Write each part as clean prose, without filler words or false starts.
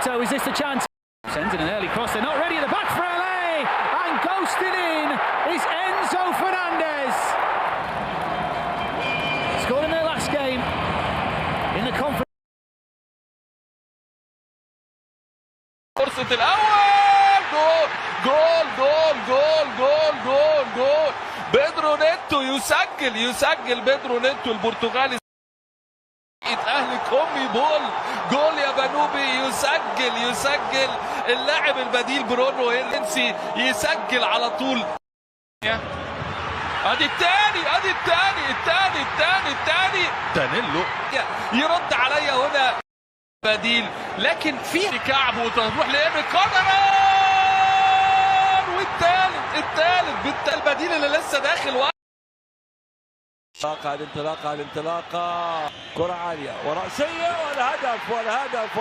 Neto, is this the chance? Sends in an early cross, they're not ready at the back for LA, and ghosted in is Enzo Fernandez. Scored in their last game in the conference. فرصة الأول، جول جول جول جول جول جول بيدرو نيتو يسجل بيدرو نيتو البرتغالي، اهلي كومي بول، جول يا بنوبي، يسجل اللاعب البديل برونو هيلنسي يسجل على طول. ادي الثاني دانيلو يرد عليا هنا بديل، لكن في كعب وتروح لإيريك كارنر، والثالث البديل اللي لسه داخل. الانطلاقة كرة عالية ورأسية والهدف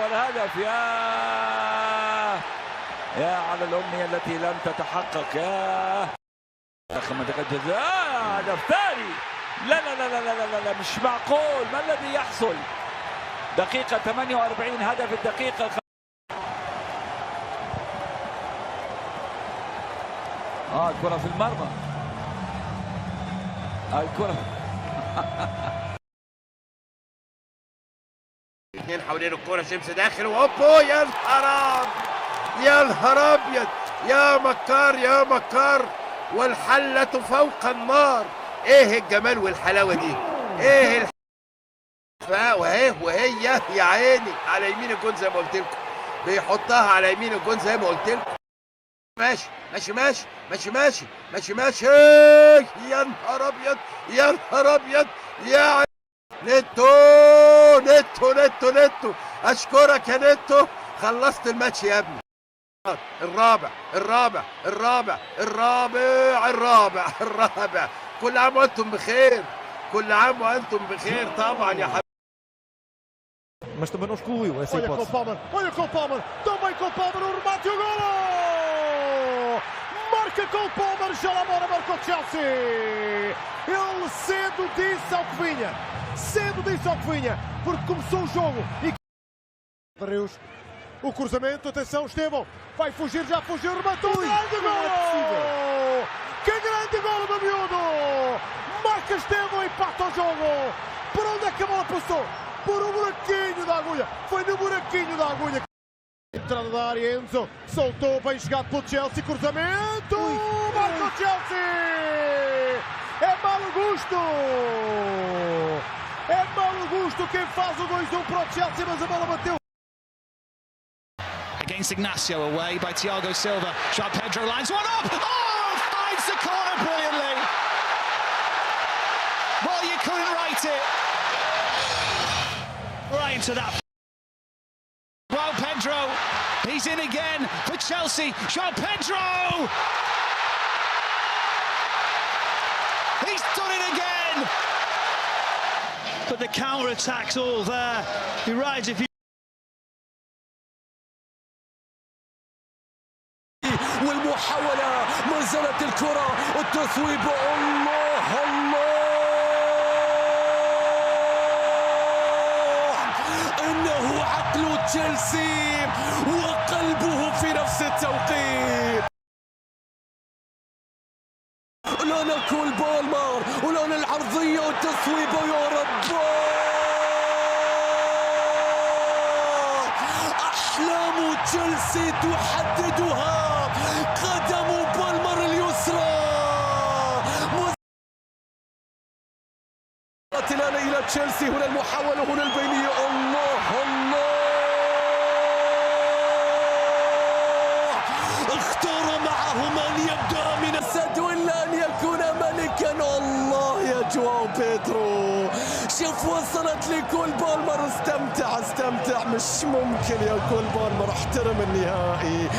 يا على الأمنية التي لم تتحقق، يا منطقة جزاء، هدف ثاني. لا مش معقول، ما الذي يحصل؟ دقيقة 48 هدف الدقيقة الكرة في المرمى، الكرة اثنين حوالين الكرة، شمس داخل وهوبو، يا نهار ابيض، يا مكار والحلة فوق النار. ايه الجمال والحلاوة دي، ايه وهي يا عيني على يمين الجون زي ما قلت لكم، بيحطها على يمين الجون زي ما قلت لكم. ماشي يا نهار ابيض يا نيتو، اشكرك يا نيتو، خلصت الماتش يا ابني. الرابع. كل عام وانتم بخير، طبعا يا حبيبي. Mas também não excluiu essa hipótese. Olha com o Palmer, também com o Palmer, o remate e o golo! Marca com o Palmer, já lá mora, marcou o Chelsea! Ele cedo disse ao que vinha, porque começou o jogo e... O cruzamento, atenção, Estevão, vai fugir, já fugiu, rematou, grande golo! Que grande golo do miúdo! Marca Estevão, empata o jogo! Por onde é que a bola passou? Por um buraquinho da agulha, foi no buraquinho da agulha. Entrada da área, Enzo soltou, bem jogado pelo Chelsea, cruzamento, marca o Chelsea! É malo gosto quem faz o 2-1 para o Chelsea, mas a bola bateu. Against Ignacio, away by Thiago Silva, João Pedro lines one up, finds the corner brilliantly. Well, you couldn't write it. Right into that. João Pedro, he's in again for Chelsea. João Pedro! He's done it again! But the counter-attack's all there. He rides if you... والمحاولة، ما زالت الكرة، التصويب، الله إنه عقل تشيلسي وقلبه في نفس التوقيت. لون كول بالمر ولون العرضية والتصويب، يا رب أحلام تشيلسي تحددها قدم بالمر اليسرى. الآن إلى تشيلسي، هنا المحاولة، هنا البينية، الله اختار معه من يبدأ من السد ولا أن يكون ملكا. الله يا جواو بيدرو، شوف وصلت لكول بالمر، استمتع، مش ممكن يا كول بالمر، احترم النهائي.